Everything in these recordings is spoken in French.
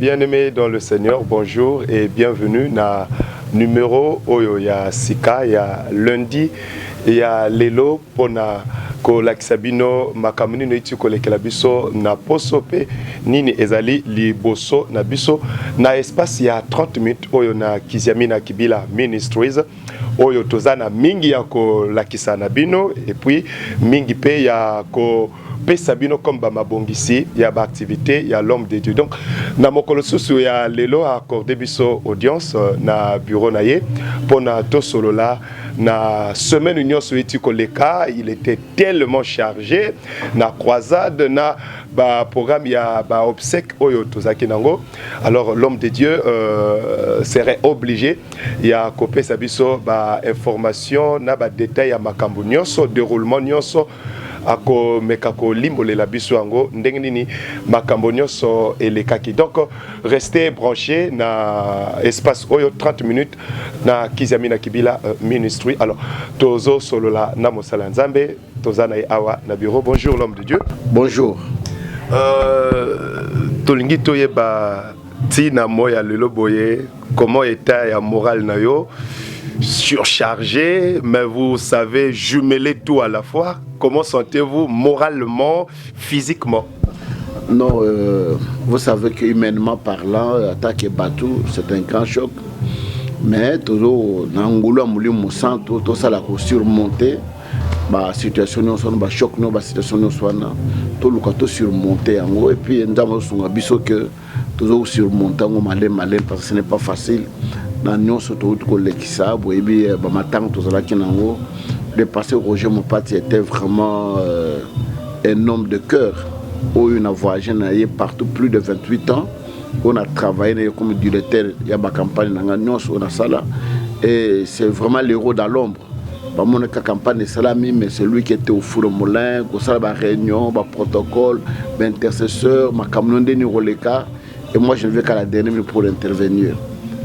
Bien-aimés dans le Seigneur, bonjour et bienvenue na numéro Oyo ya Sika ya lundi ya lelo pona ko lakisabino makamuni no iti ko lekela biso na poso pe nini ezali liboso na biso na espace ya 30 minutes Oyo na Kiziamina Kibila Ministries Oyo tozana mingi ya ko lakisa na bino et puis mingi pe ya ko pesa bino comme ba mabongisi ya ba activité ya l'homme de Dieu. Donc na mokolo susu ya lelo accordé biso audience na bureau na ye pona to solo la na semaine union soiti koleka, il était tellement chargé na croisade na ba programme ya ba obsèque oyo tozaki nango. Alors l'homme de Dieu serait obligé ya kopesa biso ba information na ba détail ya makambo nyonso déroulement nyonso ako mekako limbole la biso yango ndenge nini makambo nyonso elekaki. Donc restez branchés na espace oyo 30 minutes na Kiziamina Kibila Ministry. Alors tozo solo la na mosala nzambe tozana awa na bureau. Bonjour l'homme de Dieu. Bonjour. Tolingi toyeba tina moya lelo boye comment état ya moral na yo surchargé, mais vous savez jumeler tout à la fois. Comment sentez-vous moralement, physiquement? Non, vous savez qu'humainement parlant, attaque et bateau, c'est un grand choc. Mais toujours, dans l'angoulou, on sent tout ça la surmonter. La situation nous soit choc, nous la situation nous soit tout le côté surmonter et puis nous avons besoin que toujours surmonter, on malin parce que ce n'est pas facile. Dans nous surtout que les qui savent et puis matin tout ça qui n'en le passé Roger Mopati était vraiment un homme de cœur. Où on a voyagé partout plus de 28 ans. On a travaillé comme directeur il y a ma campagne on a ça là et c'est vraiment l'héros dans l'ombre. Pas mon campagne salami mais c'est lui qui était au four au moulin, au ça la réunion, ma protocole, ma intercesseur, ma camion de Niroleka et moi je ne vais qu'à la dernière minute pour intervenir.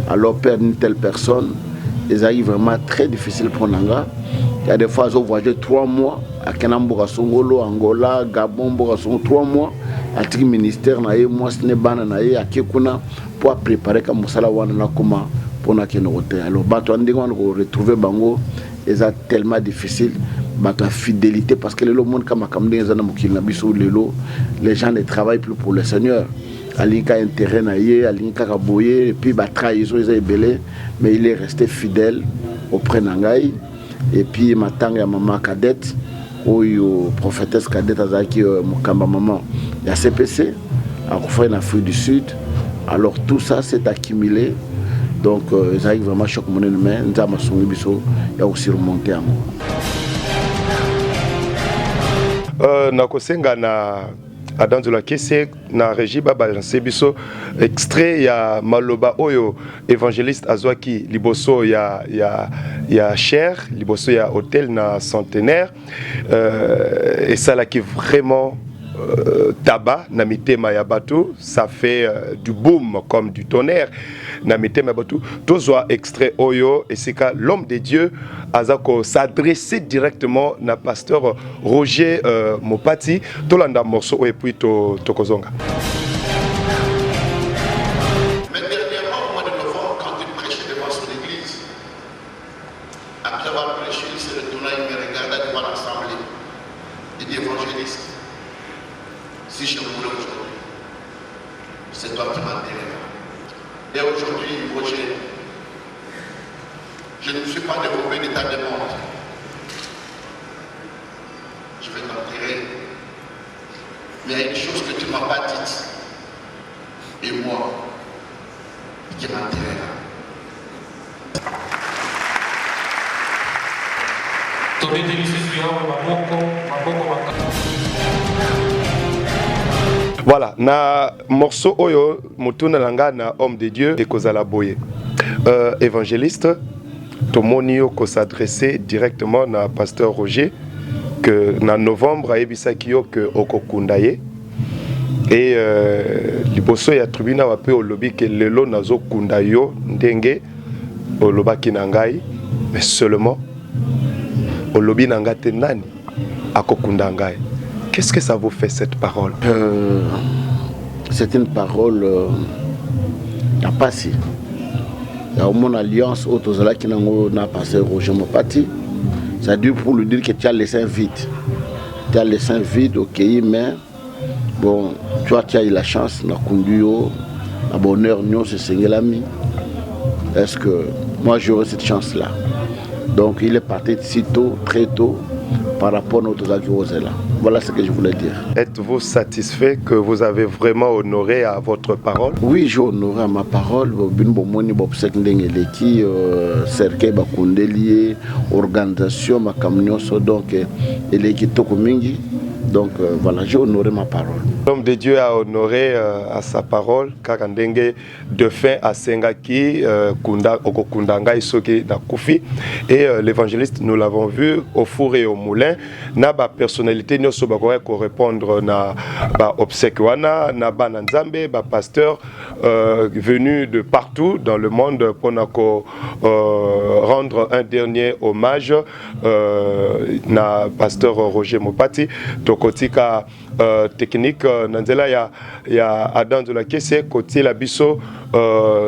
Alors perdre une telle personne, ils arrivent vraiment très difficile pour Nanga. Il y a des fois ils ont voyagé 3 mois à Kenamboura Songolo, Angola, Gabon, Borasongo 3 mois à le ministère naïe, moi ce n'est pas naïe à Kekuna pour préparer comme Moussala Wana comment pour na Kenote. Alors bateau on retrouver Bango, ils sont tellement difficile. Bateau fidélité parce que le monde comme Kamdé ils ont les gens ne travaillent plus pour le Seigneur. Alinka intérêt naïe, Alinka Kaboye, et puis bah trahison ils ont belé, mais il est resté fidèle auprès d'Angaï. Et puis ma tante et maman cadette, ou prophétesse cadette Azaki Mukamba maman, il y a CPC, à en Afrique du Sud. Alors tout ça s'est accumulé. Donc ils arrivent vraiment choc mon humain, nous avons son biso, il y a aussi remonté à moi. Nakosenga na Adam de la Kesse na régie baba biso extrait ya maloba oyo évangéliste azwaki liboso ya cher liboso ya hôtel na centenaire et ça là qui vraiment tabac na mitema ya bateau, ça fait du boom comme du tonnerre na mitema ya bateau. Tozwa extrait oyo et c'est que l'homme de Dieu azako s'adresser directement na pasteur Roger Mopati tolanda morceau et puis tokozonga. Mais dernièrement au mois de novembre quand il prêchait devant son église, après avoir prêché il s'est retourné, il me regardait devant l'assemblée. Il dit évangéliste, si je mourrais aujourd'hui, c'est toi qui m'enterreras. Et aujourd'hui, Roger, je ne suis pas de mauvais état de mort. Je vais t'enterrer. Mais il y a une chose que tu ne m'as pas dite. Et moi, qui m'enterrera. Voilà, na morceau oyo mutuna langa na homme de Dieu et kozala boye. Évangéliste, tomonio ko s'adresser directement na pasteur Roger que na novembre a ebisaki yo que okokundaye et liboso ya tribuna wape olobi que lelo nazo kundayo ndenge olobaki na ngai mais seulement olobi na ngate nani akokunda ngai. Qu'est-ce que ça vous fait cette parole? C'est une parole à Passy. Il y a mon alliance au Tozala qui n'a passé Roger Mopati. C'est-à-dire pour lui dire que tu as les seins vides. Tu as les seins vides, ok, mais bon, tu as eu la chance, na kunduyo, na bonheur, nous, c'est Sengelami. Est-ce que moi j'aurai cette chance-là? Donc il est parti si tôt, très tôt, par rapport à notre Zaki-Rosella. Voilà ce que je voulais dire. Êtes-vous satisfait que vous avez vraiment honoré à votre parole? Oui, j'ai honoré à ma parole. Cercle Bakundeli, organisation, ma camion, donc Eleki Tokomingi. Donc voilà, j'ai honoré ma parole. L'homme de Dieu a honoré à sa parole, Kakandenge de fin à Sengaki, Okokundanga Isoki Nakufi. Et l'évangéliste, nous l'avons vu au four et au moulin. Na ba personnalité, nous sommes pour répondre na ba obséquiana, na ba Nzambe, ba pasteur venu de partout dans le monde pour rendre un dernier hommage na pasteur Roger Mopati. Kotika technique nanzela ya Adam de la Kese côté la biso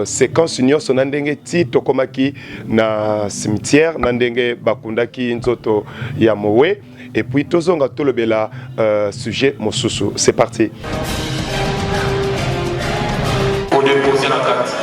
séquence union sonandenge ti tokomaki na cimetière nandenge bakundaki nzoto ya mowe et puis tozonga tolobela sujet mosusu. C'est parti. Pour déposer la carte.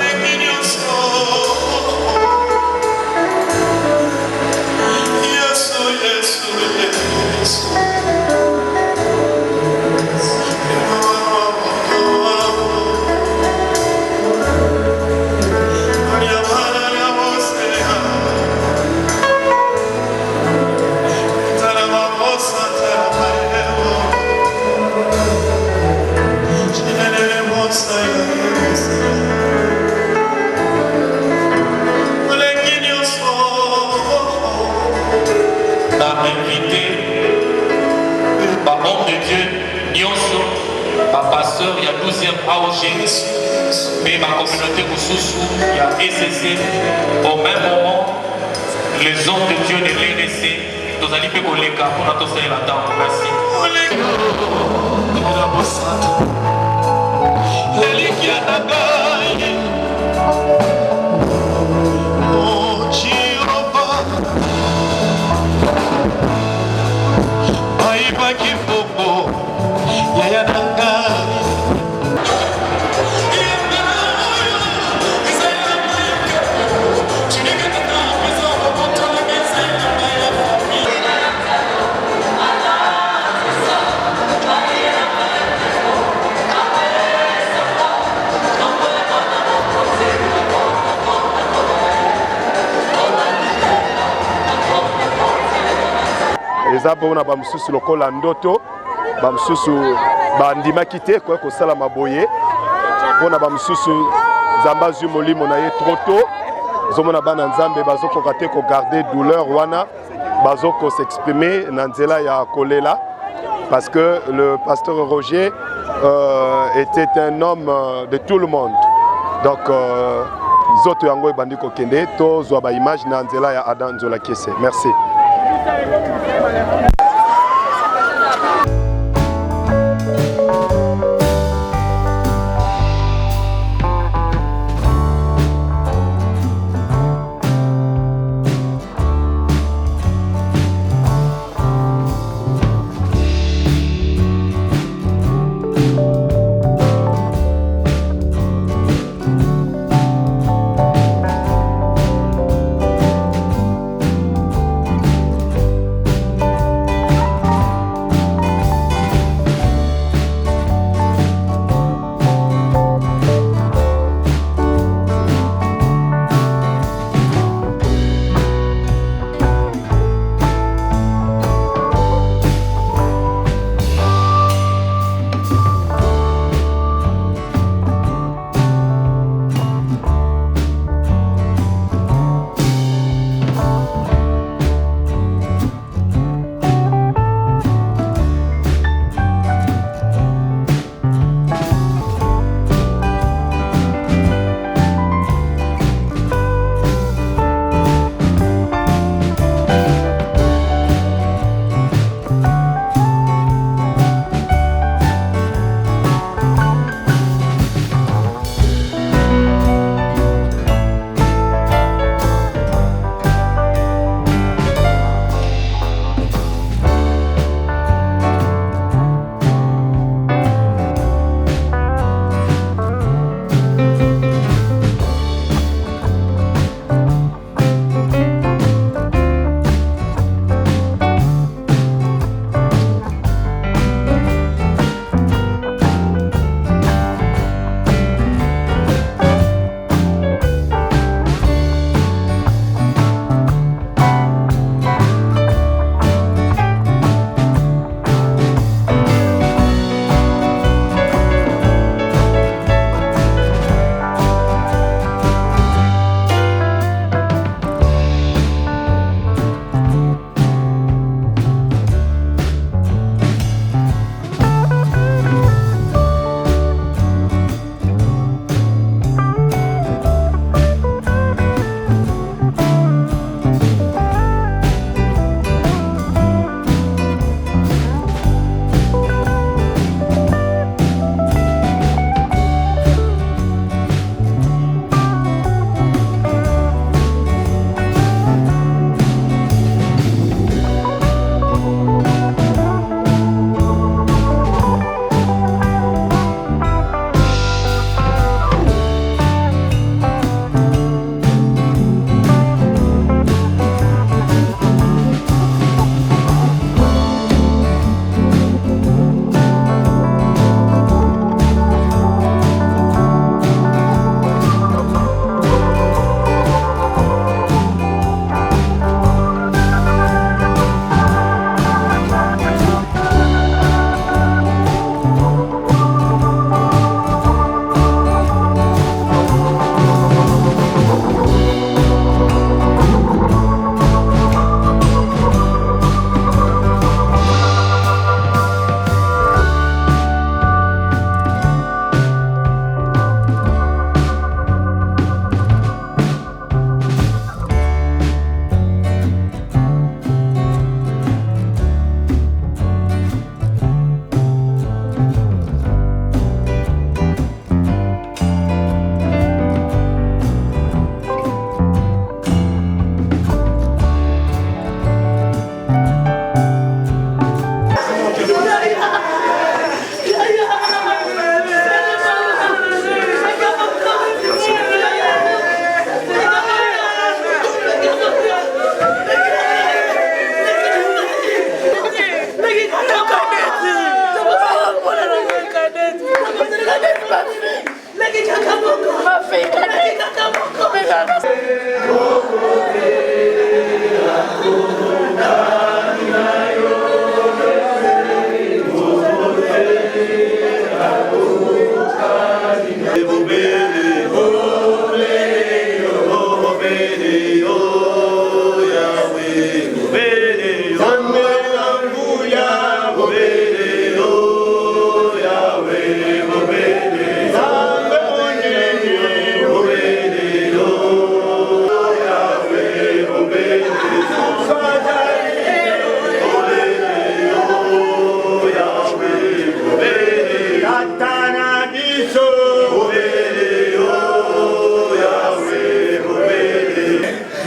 Pasteur, il y a 12e AOG, mais ma communauté Moussoussou, il y a ECC. Au même moment, les hommes de Dieu de l'RDC, nous allons faire pour les cas, pour notre salut là-dedans. Merci. Ezabona bamususu lokola ndoto bamususu bandimaki te kwa kosala maboye mpona bamususu nzambe azwi molimo na ye trop tôt zomona bana nzambe bazokoka te kogarde douleur wana bazoko s'exprimer na nzela ya kolela parce que le pasteur Roger était un homme de tout le monde. Donc zoto yango ebandi kokende to zwa ba image na nzela ya Adam Nzola Kese. Merci.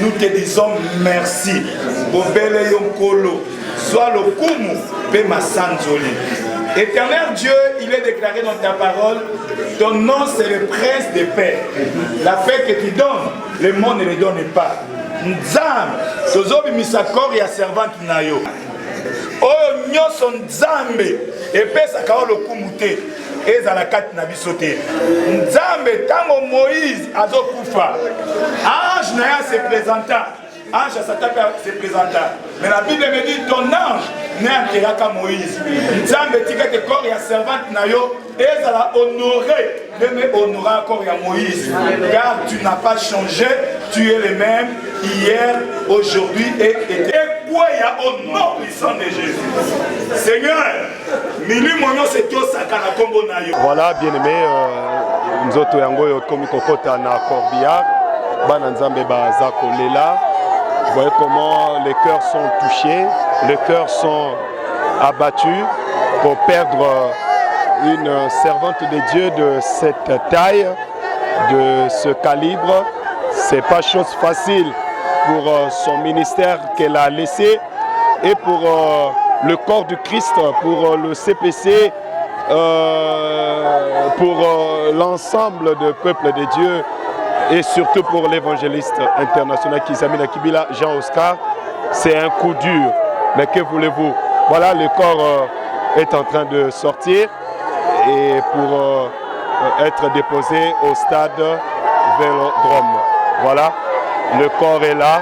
Nous te disons merci. Bobele Yonkolo, soit le Kumu, Pema Sanzoli. Éternel Dieu, il est déclaré dans ta parole, ton nom c'est le prince des paix. La paix que tu donnes, le monde ne le donne pas. Nzam, Sozobi Misakor et servante Nayo. Oh, Nyoson Nzambe, et pesa kao le Kumute. Ezalakat nabisote. Nzambe tango Moïse azokufa. Ange Naya se présenta. Ange Satapa se présenta. Mais la Bible me dit ton ange n'est enterré Moïse. Nzambe tika te corps ya servante Nayo. Ezala honoré. Même honoré encore ya Moïse. Car tu n'as pas changé. Tu es le même hier, aujourd'hui et éternellement. Au nom puissant de Jésus. Seigneur, voilà, bien aimé, nous autres yango comme kokota na corbillard, bana nzambe baza kolela. Vous voyez comment les cœurs sont touchés, les cœurs sont abattus pour perdre une servante de Dieu de cette taille, de ce calibre. C'est pas chose facile pour son ministère qu'elle a laissé et pour le corps du Christ, pour le CPC, pour l'ensemble du peuple de Dieu et surtout pour l'évangéliste international Kizamina Kibila, Jean-Oscar. C'est un coup dur, mais que voulez-vous? Voilà, le corps est en train de sortir et pour être déposé au stade Vélodrome. Voilà, le corps est là.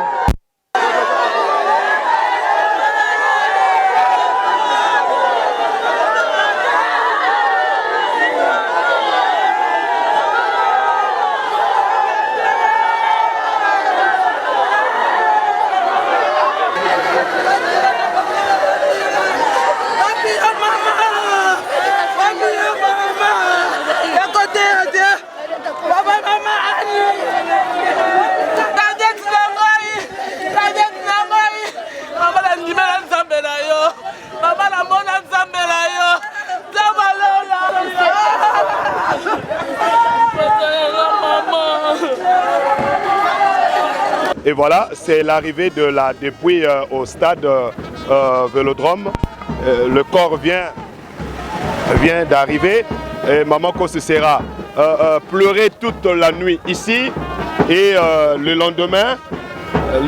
Et voilà, c'est l'arrivée de la dépouille au stade Vélodrome. Le corps vient d'arriver. Maman Kosse sera pleurer toute la nuit ici. Et le lendemain,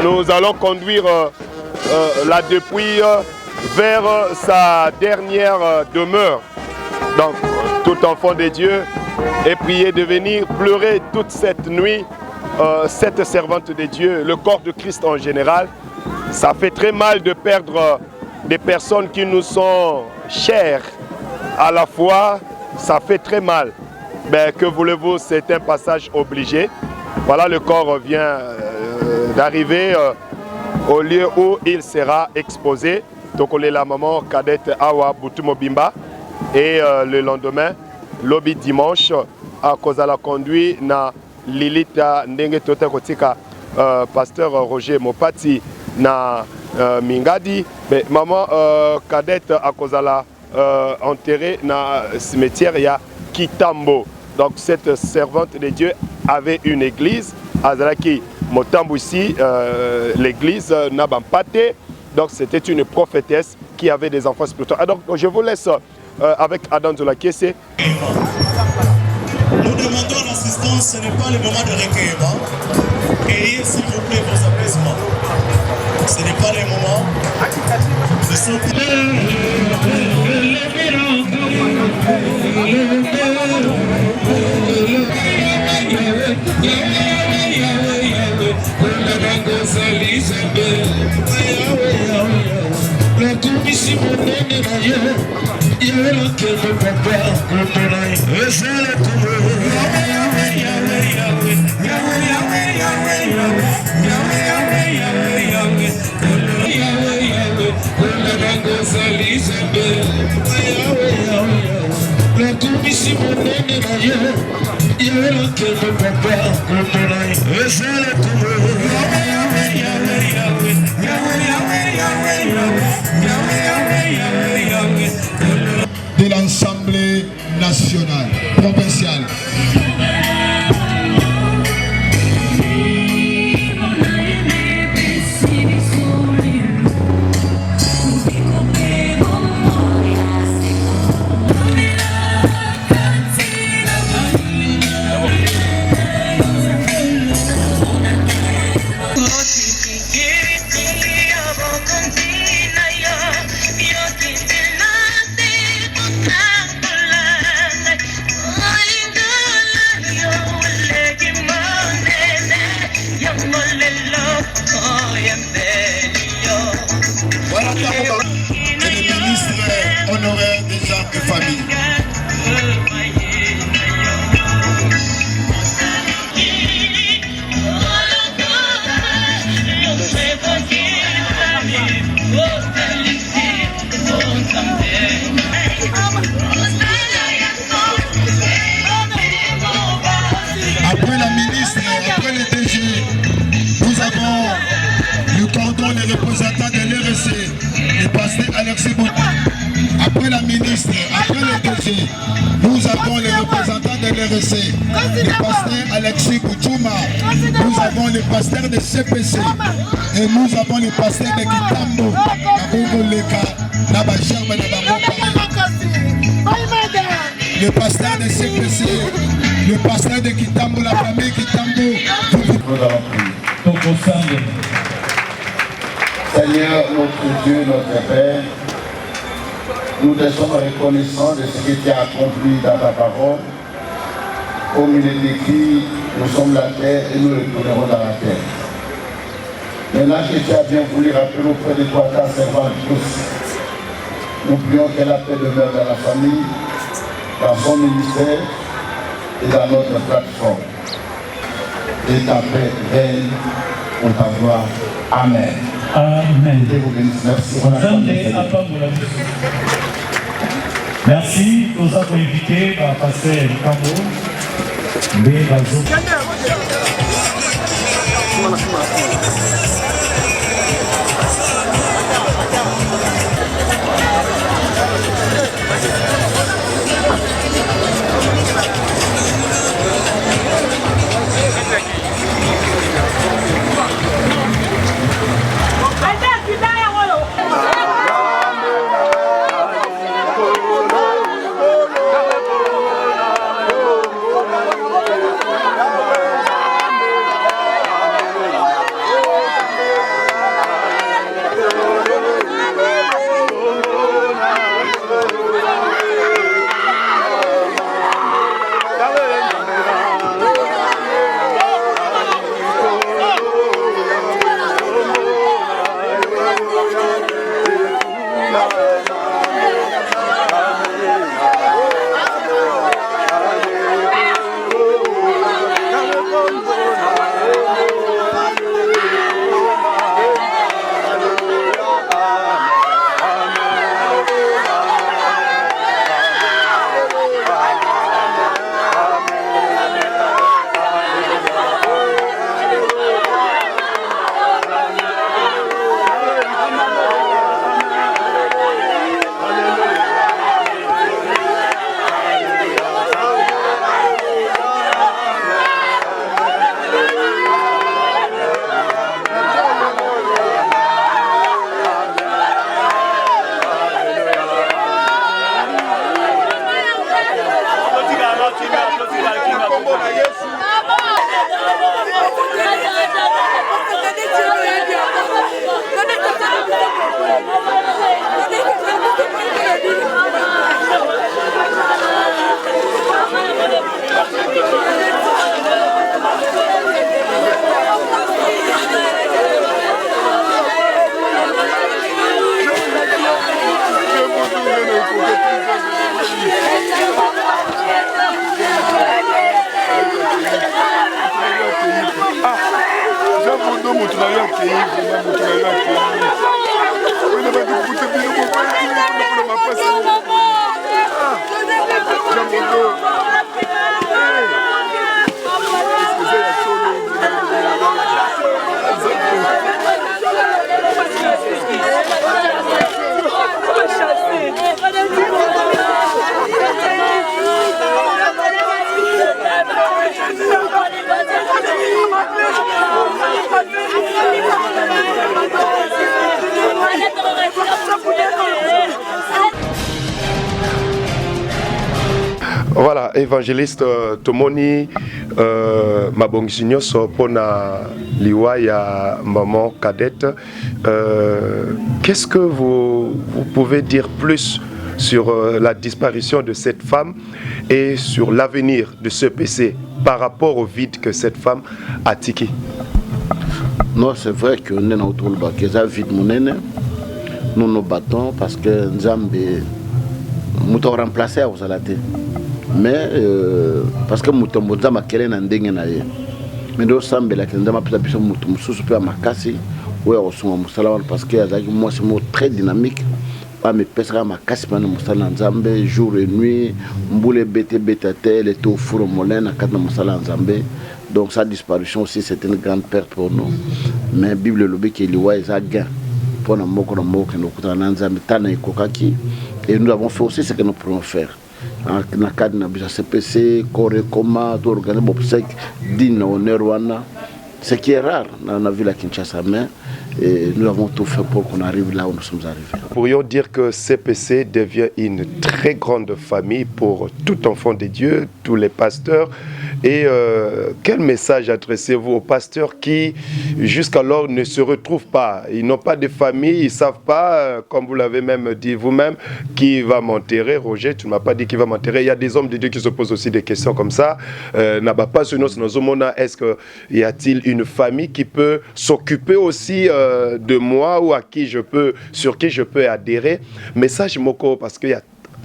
nous allons conduire la dépouille vers sa dernière demeure. Donc, tout enfant de Dieu est prié de venir pleurer toute cette nuit. Cette servante de Dieu, le corps de Christ en général. Ça fait très mal de perdre des personnes qui nous sont chères. À la fois, ça fait très mal. Mais que voulez-vous, c'est un passage obligé. Voilà, le corps vient d'arriver au lieu où il sera exposé. Donc on est la maman cadette Awa Boutumobimba. Et le lendemain, lobby dimanche, à cause de la conduite, na Lilita Ndenge Tota Kotika, pasteur Roger Mopati na Mingadi, mais maman cadette à Kozala enterrée na cimetière ya Kitambo. Donc cette servante de Dieu avait une église à Zalaki Motambo ici, l'église Nabampate. Donc c'était une prophétesse qui avait des enfants spirituels. Donc je vous laisse avec Adam Zolakese. Nous demandons l'assistance, ce n'est pas le moment de recueillement. Ayez s'il vous plaît vos apaisements. Ce n'est pas le moment. Ce sont... de l'Assemblée nationale, provinciale. Honoraire des gens de famille. Après la ministre, après le DG, nous avons le cordon des représentants de l'RSC, le pasteur Alexis Boutin. Après la ministre, après le DG, nous avons les représentants de l'RSC, le pasteur Alexis Boutouma, nous avons le pasteur de CPC, et nous avons le pasteur de Kitambo, le pasteur de CPC, le pasteur de Kitambo, la famille Kitambo. Seigneur, notre Dieu, notre Père, nous te sommes reconnaissants de ce que tu as accompli dans ta parole. Comme il est écrit, nous sommes la terre et nous retournerons dans la terre. Maintenant que tu as bien voulu rappeler auprès de toi ta servante tous, nous prions que la paix demeure dans la famille, dans son ministère et dans notre plateforme. Et ta paix règne pour ta gloire. Amen. Amen. Merci. Nous avons invité à passer Cambo. Voilà, évangéliste Tomoni Mabongisi nyonso pona liwa ya maman Cadette. Qu'est-ce que vous pouvez dire plus sur la disparition de cette femme et sur l'avenir de ce PC par rapport au vide que cette femme a tiqué? Non, c'est vrai que nous avons autour de vide, nous nous battons parce que Nzambe nous avons remplacé à Osalate. Mais parce que nous avons fait un ndenge na ye. Mais nous sommes là que nous avons fait un peu à Makasi où nous sommes parce que moi c'est très dynamique. Pas me pèsera Makasi pendant Moussala Nzambe jour et nuit. Mboule bete betate les taux four molène à quatre Moussala Nzambe. Donc sa disparition aussi c'est une grande perte pour nous. Mais Bible le dit qu'il y a des gains pour nous moquer nous Nzambe tana ikokaki et nous avons fait aussi ce que nous pouvons faire. Dans le cadre de la CPC, Corée, Coma, tout organiser l'obsèque digne honneur wana, ce qui est rare dans la ville à Kinshasa, mais nous avons tout fait pour qu'on arrive là où nous sommes arrivés. Pourrions dire que CPC devient une très grande famille pour tout enfant de Dieu, tous les pasteurs. Et quel message adressez-vous aux pasteurs qui, jusqu'alors, ne se retrouvent pas? Ils n'ont pas de famille, ils ne savent pas, comme vous l'avez même dit vous-même, qui va m'enterrer. Roger, tu ne m'as pas dit qui va m'enterrer. Il y a des hommes de Dieu qui se posent aussi des questions comme ça. Est-ce qu'il y a-t-il une famille qui peut s'occuper aussi de moi ou sur qui je peux adhérer? Message Moko, parce qu'il y a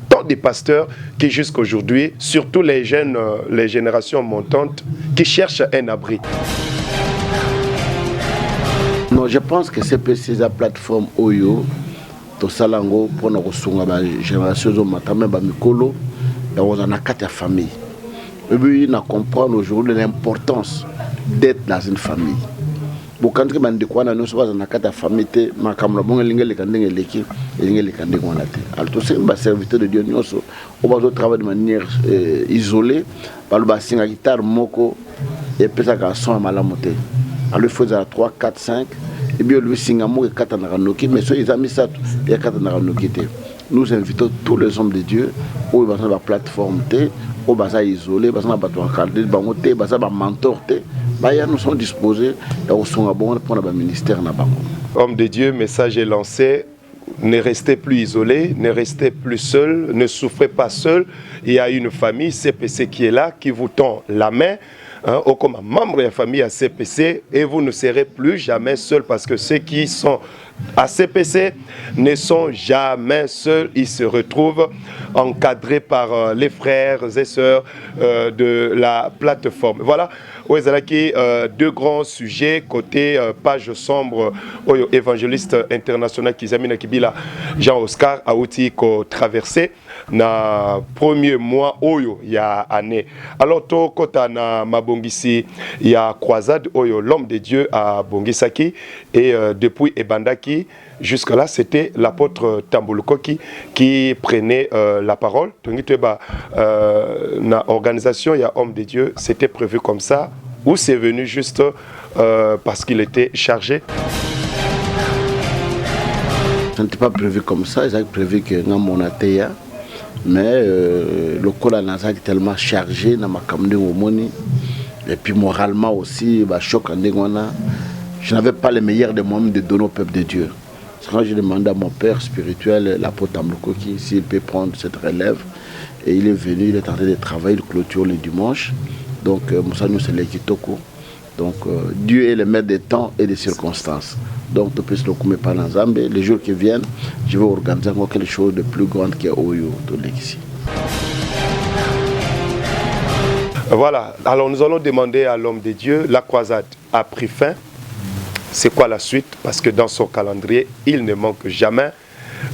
tant de pasteurs qui jusqu'à aujourd'hui, surtout les jeunes, les générations montantes, qui cherchent un abri. Non, je pense que c'est la plateforme Oyo, to salango pour nous ressourcer la génération de matame bamikolo, dans une famille. Et puis, on comprend aujourd'hui l'importance d'être dans une famille. Quand on dit qu'on a une famille, on a un serviteur de Dieu, on va travailler de manière isolée, on va faire la guitare, et puis ça va son malamoté. Alors il faut 3, 4, 5, et bien lui singamour et 4 naranoki, mais ceux ils ont mis ça, il y a 4 naranoki. Nous invitons tous les hommes de Dieu, où ils vont sur la plateforme, où ils vont isoler, ils vont mentor. Nous sommes disposés pour le ministère. Homme de Dieu, message est lancé. Ne restez plus isolés, ne restez plus seuls, ne souffrez pas seuls. Il y a une famille CPC qui est là, qui vous tend la main. Comme membre de la famille à CPC, et vous ne serez plus jamais seuls parce que ceux qui sont à CPC ne sont jamais seuls, ils se retrouvent encadrés par les frères et sœurs de la plateforme. Voilà, deux grands sujets côté page sombre évangéliste international Kizamina Kibila Jean-Oscar Aouti ko traversé na premier mois oyo ya année. Alors to kota na mabongisi ya croisade oyo l'homme de Dieu à Bongisaki et depuis Ebandaki jusque là c'était l'apôtre Tambulukoki qui prenait la parole. Na organisation ya homme de Dieu c'était prévu comme ça ou c'est venu juste parce qu'il était chargé? Ce n'était pas prévu comme ça, ils avaient prévu que nous mon atéa. Mais le col est tellement chargé dans ma caméra et puis moralement aussi, choc en je n'avais pas les meilleurs des moyens de donner au peuple de Dieu. Quand j'ai demandé à mon père spirituel, l'apôtre Tambulukoki, s'il peut prendre cette relève, et il est venu, il est en train de travailler, il clôture le dimanche. Donc, Moussa nous c'est l'équitoko. Donc, Dieu est le maître des temps et des circonstances. Donc, les jours qui viennent, je vais organiser encore quelque chose de plus grand que Oyo de ici. Voilà, alors nous allons demander à l'homme de Dieu, la croisade a pris fin. c'est quoi la suite? Parce que dans son calendrier, il ne manque jamais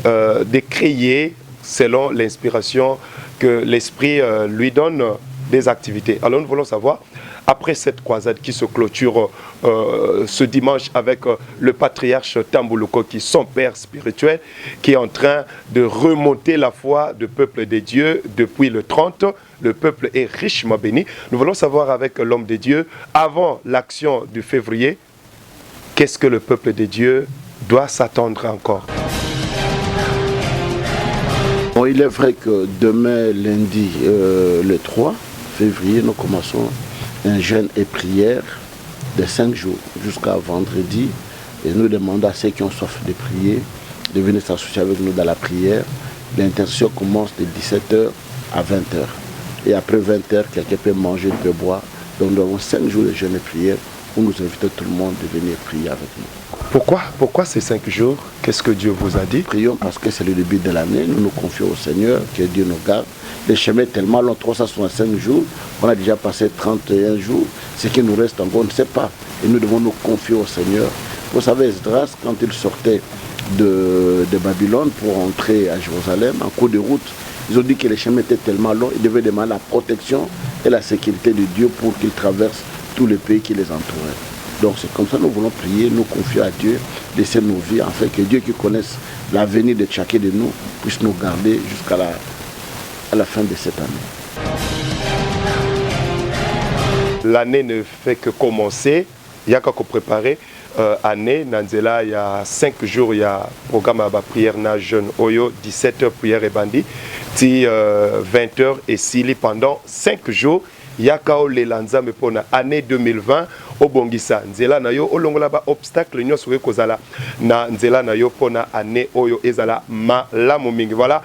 de créer selon l'inspiration que l'Esprit lui donne des activités. Alors nous voulons savoir, après cette croisade qui se clôture ce dimanche avec le patriarche Tambuluko, qui est son père spirituel, qui est en train de remonter la foi du peuple de Dieu depuis le 30, le peuple est richement béni. Nous voulons savoir avec l'homme de Dieu, avant l'action du février, qu'est-ce que le peuple de Dieu doit s'attendre encore? Bon, il est vrai que demain, lundi, le 3 février, nous commençons un jeûne et prière de 5 jours jusqu'à vendredi. Et nous demandons à ceux qui ont soif de prier de venir s'associer avec nous dans la prière. L'intercession commence de 17h à 20h. Et après 20h, quelqu'un peut manger, peut boire. Donc nous avons 5 jours de jeûne et prière où nous invitons tout le monde de venir prier avec nous. Pourquoi ces 5 jours? Qu'est-ce que Dieu vous a dit? Prions parce que c'est le début de l'année. Nous nous confions au Seigneur, que Dieu nous garde. Le chemin est tellement long, 365 jours. On a déjà passé 31 jours. Ce qui nous reste encore, on ne sait pas. Et nous devons nous confier au Seigneur. Vous savez, Esdras, quand il sortait de Babylone pour entrer à Jérusalem, en cours de route, ils ont dit que le chemin était tellement long, ils devaient demander la protection et la sécurité de Dieu pour qu'ils traversent tous les pays qui les entouraient. Donc c'est comme ça que nous voulons prier, nous confier à Dieu, laisser nos vies, afin que Dieu qui connaisse l'avenir de chacun de nous puisse nous garder jusqu'à la fin de cette année. L'année ne fait que commencer, il y a qu'à préparer. Année, Nanzela, il y a 5 jours, il y a programme à prière na jeune Oyo, 17h prière et bandit, 20h et Sili pendant 5 jours. Yakao le lanza me pona année 2020 au Bongisa nzela na yo olongola ba obstacle nyo soke kozala na nzela na yo pona année oyo ezala malamu mingi. Voilà.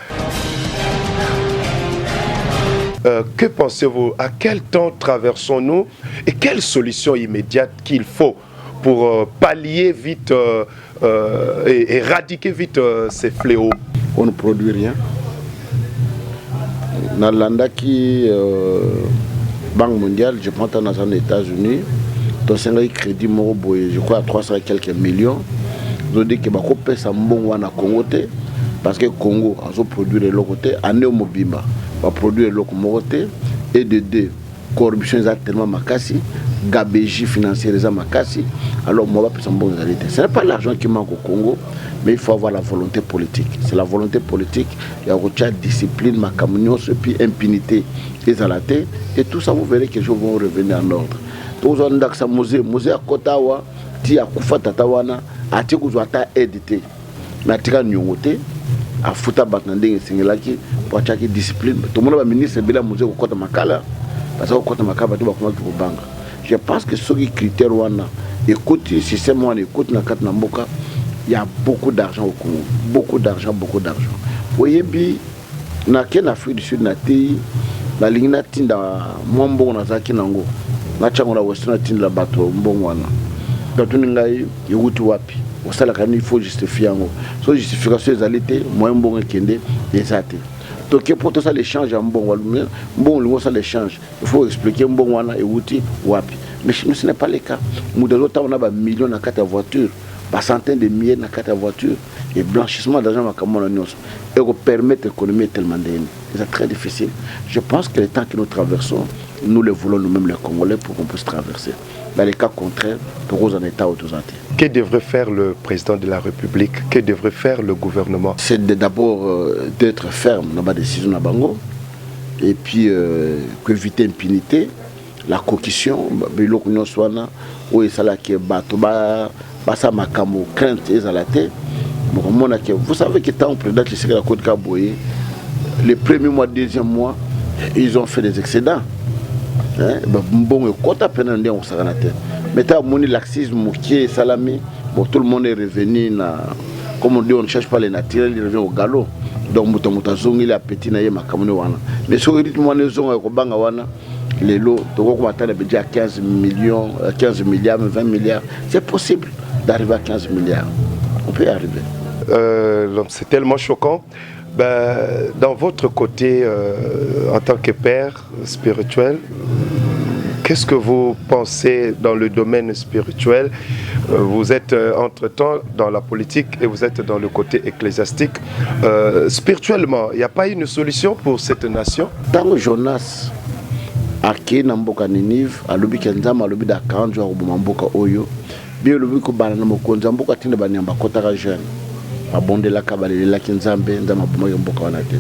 Que pensez-vous? À quel temps traversons-nous et quelle solution immédiate qu'il faut pour pallier vite et éradiquer vite ces fléaux? On ne produit rien. Nalanda qui Banque mondiale, je prends dans les États-Unis, dans un crédit je crois à 300 et quelques millions. Je dis que Bako pèse un bon à Congo parce que Congo a produit les locotés, année au Mobimba, va produire les locomotés et de deux corruption exactement makasi, gabégie financière makasi. Alors moi je bon réalité. Ce n'est pas l'argent qui manque au Congo, mais il faut avoir la volonté politique. C'est la volonté politique, il y a une discipline, ma communion, puis impunité, exalté, et tout ça vous verrez que les gens vont revenir en ordre. Tous les gens qui musée à Kotawa, qui a Koufa Tatawana, a été édité. Mais à Nyongote, à Fouta Batnandé, Singelaki, pour chaque discipline. Tout le monde va ministre de la musée au Kota Makala, parce que au Kota Makala, tu vas commencer pour Banga. Je pense que ceux qui critères, écoute, le système, écoute, il y a beaucoup d'argent au Congo. Beaucoup d'argent, beaucoup d'argent. Vous voyez, dans l'Afrique du Sud, la ligne tinda mwambo na zaki nango na chango la western tinda bato mbongo wana bato ngai yuti wapi osala kani il faut justifier ngo so justification ezalité moyen mbongo kende ezate to ke pour tout ça l'échange en mbongo mbongo ça l'échange il faut expliquer mbongo wana yuti wapi mais ce n'est pas le cas mudazo ta on a ba millions na carte voiture ba centaines de milliers na carte voiture et blanchissement d'argent makamona nyonso et ko permettre l'économie tellement déni. C'est très difficile. Je pense que les temps que nous traversons, nous le voulons nous-mêmes les Congolais pour qu'on puisse traverser. Dans les cas contraires, pour nous en état autorisé. Que devrait faire le président de la République? Que devrait faire le gouvernement? C'est d'abord d'être ferme dans ma décision à Bango et puis éviter l'impunité, la coquisson, vous savez que tant président qui s'est la côte Kaboye, les premiers mois, deuxième mois, ils ont fait des excédents. Bon, quand à peine on s'est rendu. Maintenant, mon laxisme qui est salamé, bon, tout le monde est revenu, comme on dit, on ne cherche pas les naturels, il revient au galop. Donc, il est petit, mais sur le rythme, les lots, on attend déjà 15 millions, 15 milliards, 20 milliards. C'est possible d'arriver à 15 milliards. On peut y arriver. C'est tellement choquant. Dans votre côté, en tant que père spirituel, Qu'est-ce que vous pensez dans le domaine spirituel? Vous êtes entre-temps dans la politique et vous êtes dans le côté ecclésiastique. Spirituellement, il n'y a pas une solution pour cette nation? Tant Jonas ake na mboka Ninive alobi kenzama alobi da 40 jours au mboka oyo bien alobi ko bana na mokonza mboka tinde banyamba kotaka jeune abondela kabalela kenzambe nzama bomo mboka wana te.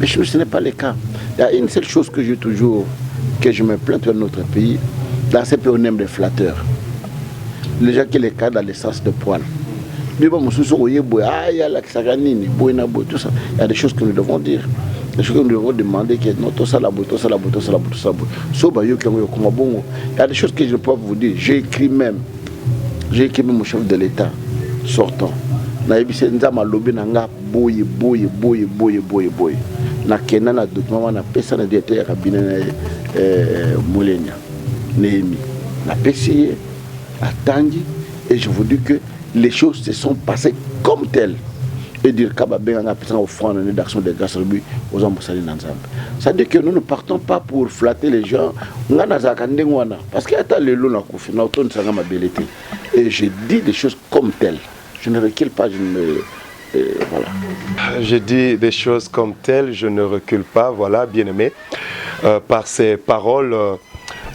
Mais ce n'est pas le cas. Il y a une seule chose que je me plains dans notre pays, dans ces pays on aime les flatteurs. Les gens qui les cadrent dans l'essence de poil. Il y a des choses que nous devons dire. Des choses que nous devons demander que non, tout ça la boue, tout ça la boue, tout ça la boue, tout ça la boue. Il y a des choses que je ne peux pas vous dire. J'ai écrit même mon chef de l'État sortant. Na kena na document na pesa na directeur ya cabinet Moulenia Néhémie na payé attendu et je vous dis que les choses se sont passées comme telles et dire qu'ababenga na pesa offrande d'action de grâce aux ambassadeurs d'Anzambe. Ça dit que nous ne partons pas pour flatter les gens ngana za kandengwana parce que ata lelo na kufi na auto nsanga mabelete et je dis des choses comme telles. Je ne recule pas, voilà. Je dis des choses comme telles, je ne recule pas, voilà, bien-aimé. Par ces paroles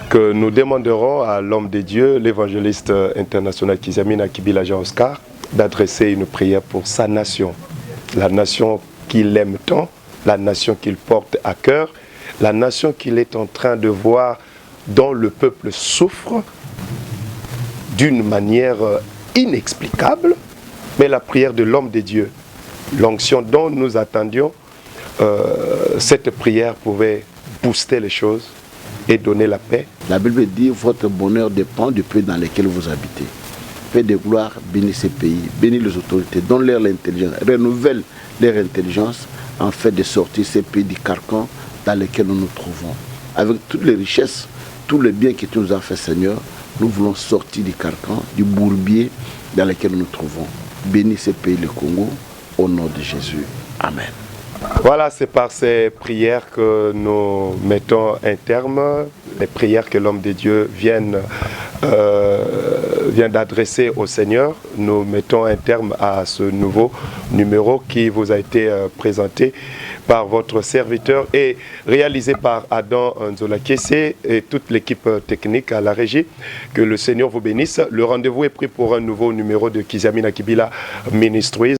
que nous demanderons à l'homme de Dieu, l'évangéliste international Kizamina Kibila Jean Oscar, d'adresser une prière pour sa nation. La nation qu'il aime tant, la nation qu'il porte à cœur, la nation qu'il est en train de voir dont le peuple souffre d'une manière inexplicable. Mais la prière de l'homme de Dieu, l'onction dont nous attendions, cette prière pouvait booster les choses et donner la paix. La Bible dit votre bonheur dépend du pays dans lequel vous habitez. Paix de gloire, bénis ces pays, bénis les autorités, donne-leur l'intelligence, renouvelle leur intelligence en fait de sortir ces pays du carcan dans lequel nous nous trouvons. Avec toutes les richesses, tous les biens que tu nous as fait, Seigneur, nous voulons sortir du carcan, du bourbier dans lequel nous nous trouvons. Bénis ce pays, le Congo, au nom de Jésus. Amen. Voilà, c'est par ces prières que nous mettons un terme, les prières que l'homme de Dieu vient d'adresser au Seigneur. Nous mettons un terme à ce nouveau numéro qui vous a été présenté par votre serviteur et réalisé par Adam Nzola Kessé et toute l'équipe technique à la régie. Que le Seigneur vous bénisse. Le rendez-vous est pris pour un nouveau numéro de Kizamina Kibila Ministries.